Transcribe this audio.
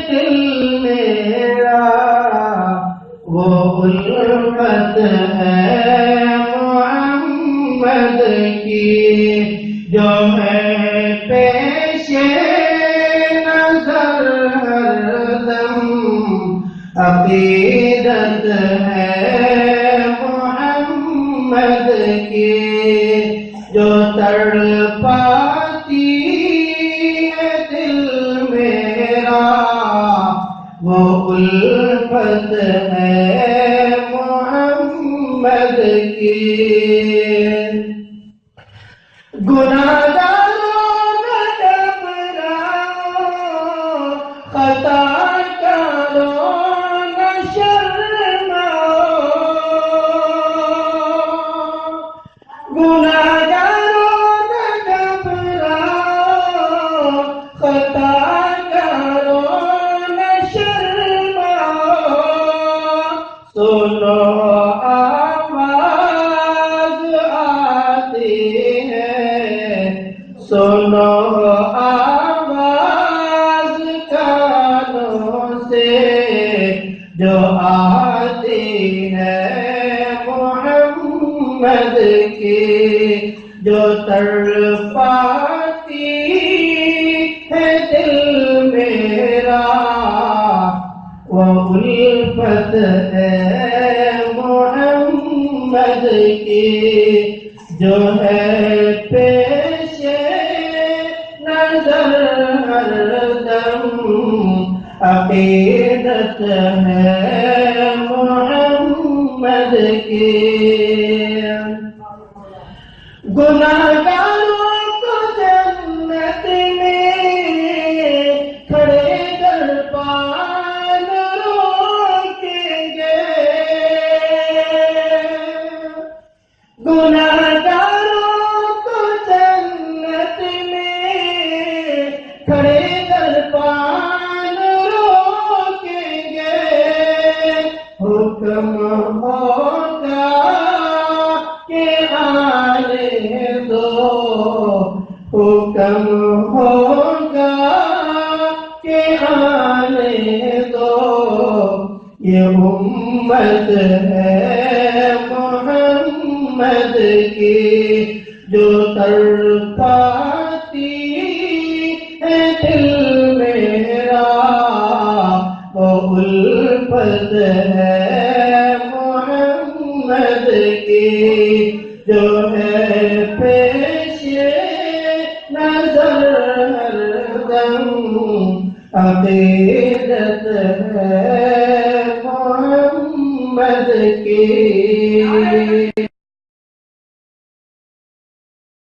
دل میرا وہ الفت ہے محمد کی جو ہے پیش نظر ہر دم عقیدت ہے محمد کی جو تڑپاتی ہے دل میرا وہ الفت ہے محمد کی گناہگاروں نہ گھبراؤ خطا کرو نہ شرماؤ گناہگاروں نہ گھبراؤ خطا کرو نہ شرماؤ سنو آواز آتی سنو آواز کانوں سے جو آتی ہے محمد کی جو تڑپاتی ہے دل میرا وہ الفت ہے محمد کی جو ہے پیش نظر ہر دم عقیدت ہے محمد کی گناہگاروں کو جنت میں کھڑے در پان روکیں گے گناہگاروں کو جنت میں کھڑے در پان روکیں گے حکم ہوگا کہ آنے دو حکم ہوگا کہ آنے دو یہ امت ہے محمد کی جو تڑپاتی ہے دل میرا وہ الفت ہے محمد کی جو ہے پیش نظر ہر دم عقیدت ہے